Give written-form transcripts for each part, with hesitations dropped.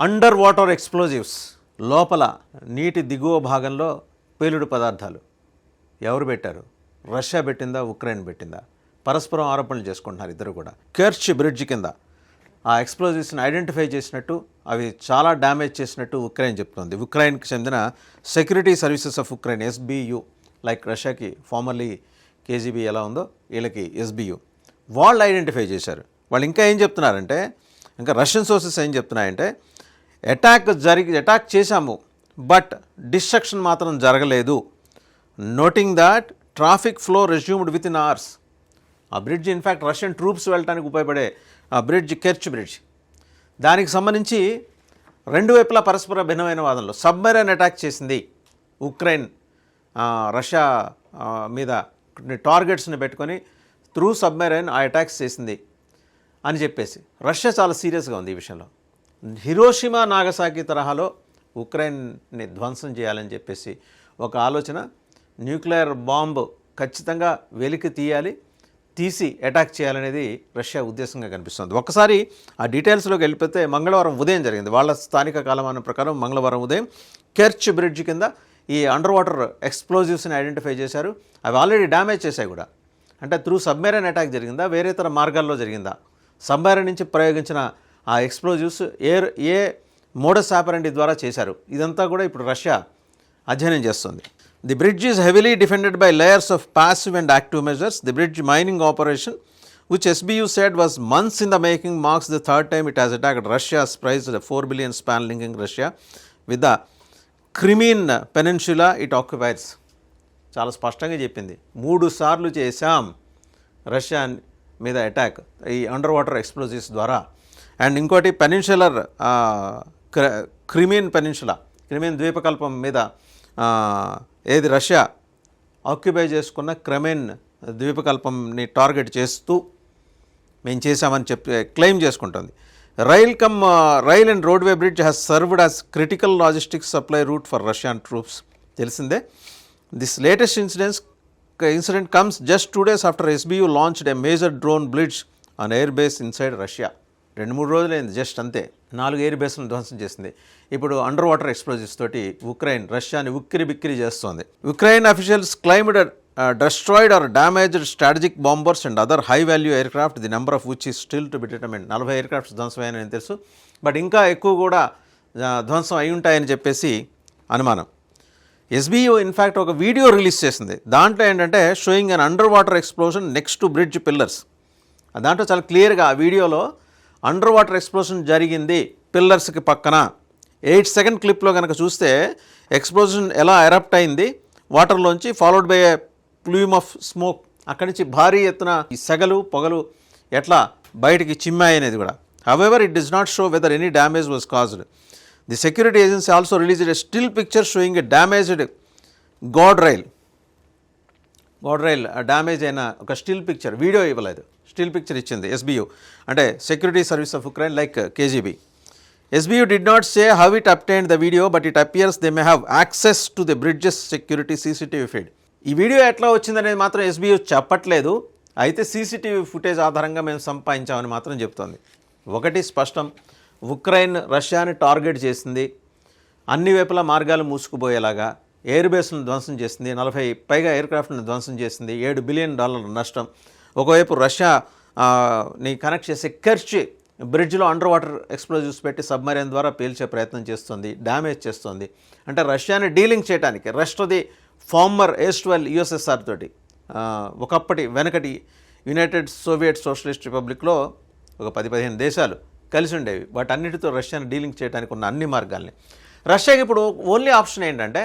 Under water explosives, లోపల నీటి దిగువ భాగంలో పేలుడు పదార్థాలు ఎవరు పెట్టారు? రష్యా పెట్టిందా, ఉక్రెయిన్ పెట్టిందా? పరస్పరం ఆరోపణలు చేసుకుంటున్నారు ఇద్దరు కూడా. కెర్చ్ బ్రిడ్జ్ కింద ఆ ఎక్స్ప్లోజివ్స్ని ఐడెంటిఫై చేసినట్టు, అవి చాలా డ్యామేజ్ చేసినట్టు ఉక్రెయిన్ చెప్తోంది. ఉక్రెయిన్కి చెందిన security services of Ukraine, SBU, like రష్యాకి ఫార్మర్లీ కేజీబీ ఎలా ఉందో వీళ్ళకి ఎస్బియు, వాళ్ళు ఐడెంటిఫై చేశారు. వాళ్ళు ఇంకా ఏం చెప్తున్నారంటే, ఇంకా రష్యన్ సోర్సెస్ ఏం చెప్తున్నాయంటే, అటాక్ చేశాము బట్ డిస్ట్రక్షన్ మాత్రం జరగలేదు. Noting that traffic flow resumed with in hours. ఆ బ్రిడ్జ్ ఇన్ఫ్యాక్ట్ రష్యన్ ట్రూప్స్ వెళ్ళడానికి ఉపయోగపడే ఆ బ్రిడ్జ్, కెర్చ్ బ్రిడ్జ్, దానికి సంబంధించి రెండు వైపులా పరస్పర భిన్నమైన వాదనలు. సబ్మెరైన్ అటాక్ చేసింది ఉక్రెయిన్, రష్యా మీద టార్గెట్స్ని పెట్టుకొని త్రూ సబ్మెరైన్ ఆ అటాక్స్ చేసింది అని చెప్పేసి రష్యా చాలా సీరియస్గా ఉంది ఈ విషయంలో. హిరోషిమా నాగసాకి తరహాలో ఉక్రెయిన్ని ధ్వంసం చేయాలని చెప్పేసి ఒక ఆలోచన. న్యూక్లియర్ బాంబు ఖచ్చితంగా వెలికి తీసి అటాక్ చేయాలనేది రష్యా ఉద్దేశంగా కనిపిస్తుంది. ఒకసారి ఆ డీటెయిల్స్లోకి వెళ్ళిపోతే మంగళవారం ఉదయం జరిగింది. వాళ్ళ స్థానిక కాలమానం ప్రకారం మంగళవారం ఉదయం కెర్చ్ బ్రిడ్జ్ కింద ఈ అండర్ వాటర్ ఎక్స్ప్లోజివ్స్ని ఐడెంటిఫై చేశారు. అవి ఆల్రెడీ డ్యామేజ్ చేశాయి కూడా. అంటే త్రూ సబ్మెరైన్ అటాక్ జరిగిందా, వేరే ఇతర మార్గాల్లో జరిగిందా? సబ్మెరైన్ నుంచి ప్రయోగించిన ఆ ఎక్స్ప్లోజివ్స్ ఏ మోడస్ ఆపరెండి ద్వారా చేశారు? ఇదంతా కూడా ఇప్పుడు రష్యా అధ్యయనం చేస్తుంది. The bridge is heavily defended by layers of passive and active measures. The bridge mining operation, which SBU said was months in the making, marks the third time it has attacked Russia's prized $4 billion span linking Russia with the Crimean Peninsula it occupies. చాలా స్పష్టంగా చెప్పింది, 3 సార్లు చేశాం Russia మీద attack ఈ under water explosives ద్వారా. And ఇంకోటి peninsular Crimean ద్వీపకల్పం మీద ఏది రష్యా ఆక్యుపై చేసుకున్న క్రిమియన్ ద్వీపకల్పంని టార్గెట్ చేస్తూ మేము చేశామని క్లెయిమ్ చేసుకుంటుంది. Rail and roadway bridge has served as critical logistics supply route for Russian troops. తెలిసిందే. This latest incident comes just 2 days after SBU launched a major drone blitz on air base inside Russia. 2-3 రోజులైంది just అంతే. 4 air బేస్లను ధ్వంసం చేసింది. ఇప్పుడు under water explosives తోటి Ukraine రష్యాని ఉక్కిరి చేస్తోంది. Ukraine officials claimed destroyed or damaged strategic bombers and other high value aircraft, the number of which is still to be determined. 40 aircrafts ధ్వంసమయ్యాయని తెలుసు, but ఇంకా ఎక్కువ కూడా ధ్వంసం అయి ఉంటాయని చెప్పేసి అనుమానం. ఎస్బియు ఇన్ఫ్యాక్ట్ ఒక వీడియో రిలీజ్ చేసింది. దాంట్లో ఏంటంటే showing an under water explosion next to bridge pillars. దాంట్లో చాలా క్లియర్గా ఆ వీడియోలో అండర్ వాటర్ ఎక్స్ప్లోజన్ జరిగింది పిల్లర్స్కి పక్కన. 8 సెకండ్ క్లిప్లో కనుక చూస్తే ఎక్స్ప్లోజన్ ఎలా ఎరప్ట్ అయింది వాటర్లోంచి, followed by a plume of smoke. అక్కడి నుంచి భారీ ఎత్తున ఈ సెగలు పొగలు ఎట్లా బయటికి చిమ్మాయి అనేది కూడా. However it does not show weather any damage was caused. The security agency also released a still picture sowing a damaged God rail damage అయిన ఒక స్టిల్ పిక్చర్, వీడియో ఇవ్వలేదు, స్టిల్ పిక్చర్ ఇచ్చింది ఎస్బియు, అంటే security service of Ukraine like KGB. SBU did not say how it obtained the video, but it appears they may have access to the bridge's security CCTV feed. ఈ video ఎట్లా వచ్చిందనేది మాత్రం ఎస్బియు చెప్పట్లేదు. అయితే CCTV footage ఆధారంగా మేము సంపాదించామని మాత్రం చెప్తోంది. ఒకటి స్పష్టం, ఉక్రెయిన్ రష్యాని టార్గెట్ చేసింది, అన్ని వైపులా మార్గాలు మూసుకుపోయేలాగా ఎయిర్ బేస్లను ధ్వంసం చేసింది, 40 పైగా ఎయిర్క్రాఫ్ట్లను ధ్వంసం చేసింది, $7 బిలియన్ నష్టం. ఒకవైపు రష్యాని కనెక్ట్ చేసే కెర్చ్ బ్రిడ్జ్లో అండర్ వాటర్ ఎక్స్ప్లోజివ్స్ పెట్టి సబ్మరైన్ ద్వారా పేల్చే ప్రయత్నం చేస్తుంది, డ్యామేజ్ చేస్తుంది. అంటే రష్యాని డీలింగ్ చేయడానికి rest of the former erstwhile USSR తోటి, ఒకప్పటి వెనకటి యునైటెడ్ సోవియట్ సోషలిస్ట్ రిపబ్లిక్లో ఒక 10-15 దేశాలు కలిసి ఉండేవి. వాటన్నిటితో రష్యాని డీలింగ్ చేయడానికి ఉన్న అన్ని మార్గాల్ని రష్యాకి ఇప్పుడు ఓన్లీ ఆప్షన్ ఏంటంటే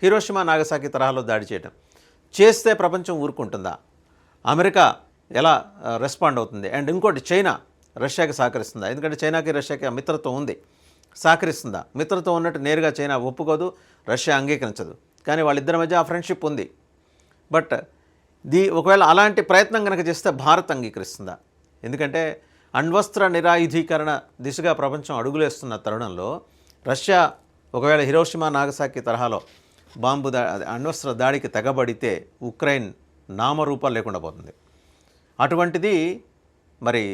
హిరోషిమా నాగసాకి తరహాలో దాడి చేయడం. చేస్తే ప్రపంచం ఊరుకుంటుందా? అమెరికా ఎలా రెస్పాండ్ అవుతుంది? అండ్ ఇంకోటి, చైనా రష్యాకి సహకరిస్తుందా? ఎందుకంటే చైనాకి రష్యాకి మిత్రత్వం ఉంది, సహకరిస్తుందా? మిత్రత్వం ఉన్నట్టు నేరుగా చైనా ఒప్పుకోదు, రష్యా అంగీకరించదు, కానీ వాళ్ళిద్దరి మధ్య ఆ ఫ్రెండ్షిప్ ఉంది. బట్ ఒకవేళ అలాంటి ప్రయత్నం కనుక చేస్తే భారత్ అంగీకరిస్తుందా? ఎందుకంటే అణ్వస్త్ర నిరాయుధీకరణ దిశగా ప్రపంచం అడుగులేస్తున్న తరుణంలో రష్యా ఒకవేళ హిరోషిమా నాగసాకి తరహాలో అణ్వస్త్ర దాడికి తెగబడితే ఉక్రెయిన్ నామరూపాలు లేకుండా పోతుంది. అటువంటిది మరి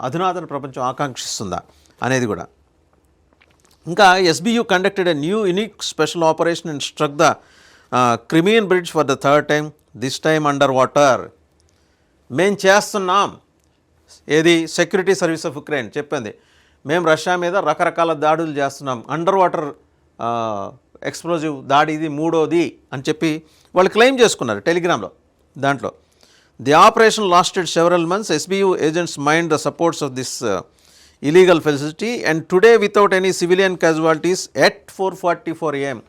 అధునాతన ప్రపంచం ఆకాంక్షిస్తుందా అనేది కూడా ఇంకా SBU conducted a new unique special operation and struck the Crimean bridge for the third time, this time under water. మేం చేస్తున్నాం, ఏది సెక్యూరిటీ సర్వీస్ ఆఫ్ ఉక్రెయిన్ చెప్పింది, మేము రష్యా మీద రకరకాల దాడులు చేస్తున్నాం, అండర్ వాటర్ ఎక్స్ప్లోజివ్ దాడి ఇది మూడోది అని చెప్పి వాళ్ళు క్లెయిమ్ చేసుకున్నారు టెలిగ్రామ్లో. దాంట్లో the operation lasted several months, SBU agents mined the supports of this illegal facility and today without any civilian casualties at 4:44 AM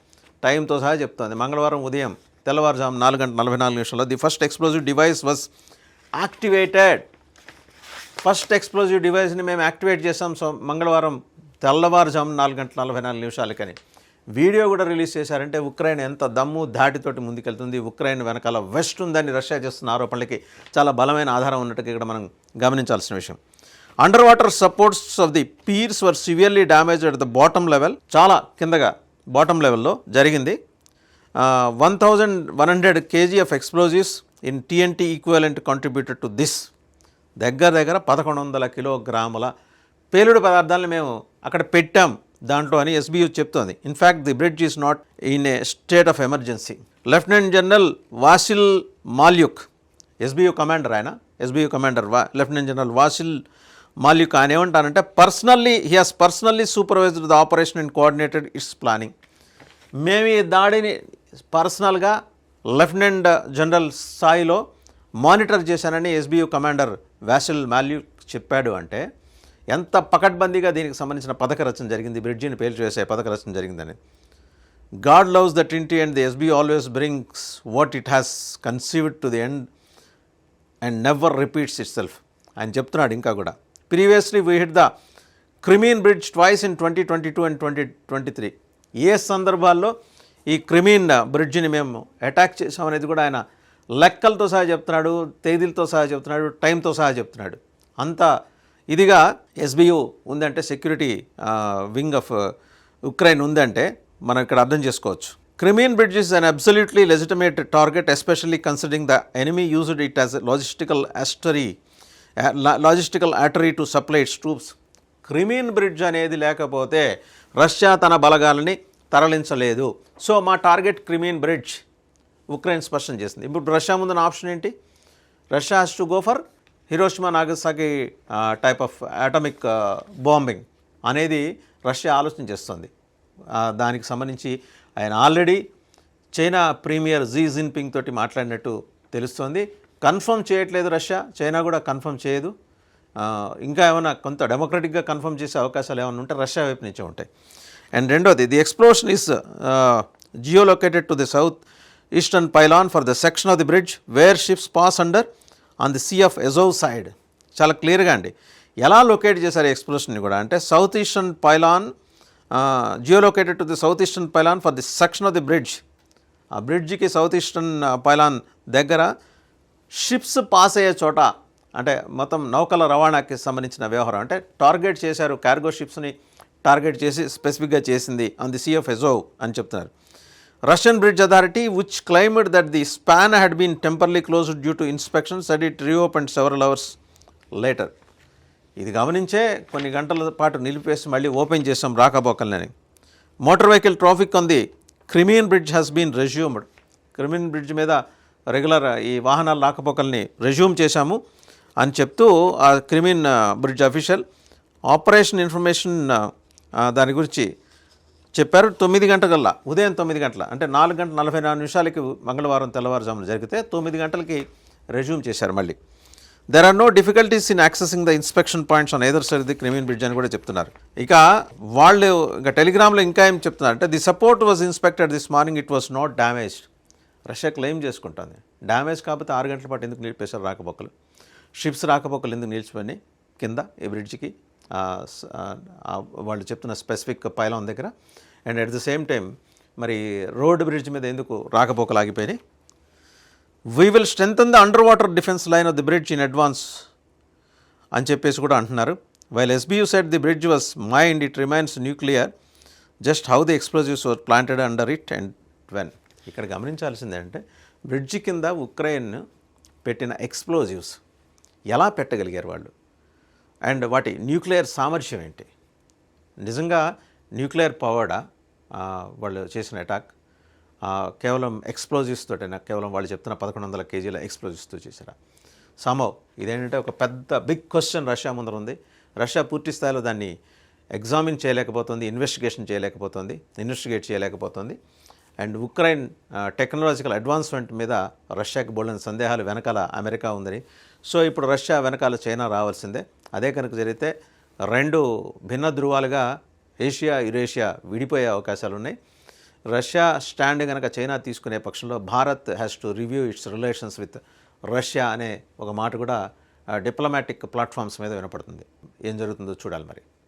టైంతో సహా చెప్తోంది. మంగళవారం ఉదయం తెల్లవారుజాము 4:44 the first explosive device was activated. First explosive డివైస్ని మేము యాక్టివేట్ చేసాం మంగళవారం తెల్లవారుజాము 4:44 వీడియో కూడా రిలీజ్ చేశారంటే ఉక్రెయిన్ ఎంత దమ్ము ధాటితోటి ముందుకెళ్తుంది, ఉక్రెయిన్ వెనకాల వెస్ట్ ఉందని రష్యా చేస్తున్న ఆరోపణలకి చాలా బలమైన ఆధారం ఉన్నట్టుగా ఇక్కడ మనం గమనించాల్సిన విషయం. Under water supports of the peers were severely damaged at the bottom level, చాలా కిందగా బాటమ్ లెవెల్లో జరిగింది. 1100 kg of explosives in TNT equivalent contributed to this. దగ్గర 1100 కిలోగ్రాముల పేలుడు పదార్థాలను మేము అక్కడ పెట్టాం దాంట్లో అని ఎస్బియు చెప్తోంది. In fact the bridge is not in a state of emergency. Lieutenant general Vasyl Malyuk, SBU commander, ఆయన SBU commander lieutenant general Vasyl Malyuk, ఆయన ఏమంటారంటే he has personally supervised the operation and coordinated its planning. మేము ఈ దాడిని పర్సనల్గా lieutenant general స్థాయిలో monitor చేశానని ఎస్బియు commander వాసిల్ మాల్యుక్ చెప్పాడు. అంటే ఎంత పకడ్బందీగా దీనికి సంబంధించిన పథక రచన జరిగింది, బ్రిడ్జిని పేల్చివేసే పథక రచన జరిగిందని. God loves the Trinity and the SBU always brings what it has conceived to the end and never repeats itself ఆయన చెప్తున్నాడు. ఇంకా కూడా previously we hit the Crimean bridge twice in 2022 and 2023. ఏ సందర్భాల్లో ఈ క్రిమీన్ బ్రిడ్జిని మేము attack చేసామనేది కూడా ఆయన లెక్కలతో సహా చెప్తున్నాడు, తేదీలతో సహా చెప్తున్నాడు, టైంతో సహా చెప్తున్నాడు. అంత ఇదిగా ఎస్బియు ఉందంటే, సెక్యూరిటీ వింగ్ ఆఫ్ ఉక్రెయిన్ ఉందంటే మనం ఇక్కడ అర్థం చేసుకోవచ్చు. Crimean bridge is an absolutely legitimate target, especially considering the enemy used it as logistical artery to supply its troops. Crimean bridge అనేది లేకపోతే రష్యా తన బలగాలని తరలించలేదు. సో మా టార్గెట్ క్రిమియన్ బ్రిడ్జ్ ఉక్రెయిన్ స్పష్టం చేసింది. ఇప్పుడు రష్యా ముందున్న ఆప్షన్ ఏంటి? Russia has to go for Hiroshima Nagasaki type of atomic bombing అనేది రష్యా ఆలోచన చేస్తుంది. దానికి సంబంధించి ఆయన already China premier Xi Jinping తోటి మాట్లాడినట్టు తెలుస్తోంది. కన్ఫర్మ్ చేయట్లేదు రష్యా, చైనా కూడా కన్ఫర్మ్ చేయదు. ఇంకా ఏమైనా కొంత డెమోక్రటిక్గా కన్ఫర్మ్ చేసే అవకాశాలు ఏమైనా ఉంటే రష్యా వైపు నుంచే ఉంటాయి. అండ్ రెండోది, the explosion is geolocated to the south eastern pylon for the section of the bridge where ships pass under on the Sea of Azov side. చాలా క్లియర్గా అండి ఎలా లొకేట్ చేశారు ఎక్స్ప్లోషన్ని కూడా అంటే, south eastern pylon geolocated to the south eastern pylon for the section of the bridge. ఆ బ్రిడ్జ్కి సౌత్ ఈస్టర్న్ పైలాన్ దగ్గర షిప్స్ పాస్ అయ్యే చోట, అంటే మొత్తం నౌకల రవాణాకి సంబంధించిన వ్యవహారం, అంటే టార్గెట్ చేశారు, కార్గో షిప్స్ని టార్గెట్ చేసి స్పెసిఫిక్గా చేసింది ఆన్ ది సీ ఆఫ్ ఎజోవ్ అని చెప్తున్నారు. Russian Bridge Authority, which claimed that the span had been temporarily closed due to inspection, said it reopened several hours later. ఇది గమనించే కొన్ని గంటల పాటు నిలిపేసి మళ్ళీ ఓపెన్ చేసాం రాకపోకల్ని. Motor vehicle traffic on the Crimean bridge has been resumed. Crimean bridge మీద regular ఈ వాహనాల రాకపోకల్ని రెజ్యూమ్ చేశాము అని చెప్తూ ఆ Crimean bridge official operation information దాని గురించి చెప్పారు. 9 గంటలకల్లా, ఉదయం 9 గంటల, అంటే 4:44 మంగళవారం తెల్లవారుజామున జరిగితే 9 గంటలకి రెజ్యూమ్ చేశారు మళ్ళీ. There are no difficulties in accessing the inspection points on either side the Crimean bridge అని కూడా చెప్తున్నారు. ఇక వాళ్ళు ఇక టెలిగ్రామ్లో ఇంకా ఏం చెప్తున్నారు అంటే, the support was inspected this morning, it was not damaged. Russia claim చేసుకుంటుంది డ్యామేజ్ కాకపోతే 6 గంటల పాటు ఎందుకు నిలిపేశారు రాకపోకలు, షిప్స్ రాకపోకలు ఎందుకు నిలిచిపోయినాయి కింద ఈ బ్రిడ్జ్కి వాళ్ళు చెప్తున్న స్పెసిఫిక్ పైలాన్ దగ్గర. And at the same time మరి రోడ్ బ్రిడ్జ్ మీద ఎందుకు రాకపోకలు ఆగిపోయినాయి. We will strengthen the underwater defence line of the bridge in advance అని చెప్పేసి కూడా అంటున్నారు. While SBU said the bridge was mined, it remains unclear, just how the explosives were planted under it and when. ఇక్కడ గమనించాల్సింది అంటే, bridge కింద Ukraine పెట్టిన explosives ఎలా పెట్టగలిగారు వాళ్ళు, అండ్ వాటి న్యూక్లియర్ సామర్థ్యం ఏంటి. నిజంగా న్యూక్లియర్ పవర్డా వాళ్ళు చేసిన అటాక్, కేవలం ఎక్స్ప్లోజివ్స్ తోటైనా, కేవలం వాళ్ళు చెప్తున్న 1100 కేజీల ఎక్స్ప్లోజివ్స్తో చేశారా? సమవ్ ఇదేంటంటే ఒక పెద్ద బిగ్ క్వశ్చన్ రష్యా ముందర ఉంది. రష్యా పూర్తి స్థాయిలో దాన్ని ఎగ్జామిన్ చేయలేకపోతుంది, ఇన్వెస్టిగేట్ చేయలేకపోతుంది. అండ్ ఉక్రెయిన్ టెక్నాలజికల్ అడ్వాన్స్మెంట్ మీద రష్యాకి బోల్డెన్ సందేహాలు వెనకాల అమెరికా ఉందని. సో ఇప్పుడు రష్యా వెనకాల చైనా రావాల్సిందే. అదే కనుక జరిగితే 2 భిన్న ధృవాలుగా ఏషియా, యురేషియా విడిపోయే అవకాశాలు ఉన్నాయి. రష్యా స్టాండ్ కనుక చైనా తీసుకునే పక్షంలో Bharat has to review it's relations with Russia అనే ఒక మాట కూడా డిప్లొమాటిక్ ప్లాట్ఫామ్స్ మీద వినపడుతుంది. ఏం జరుగుతుందో చూడాలి మరి.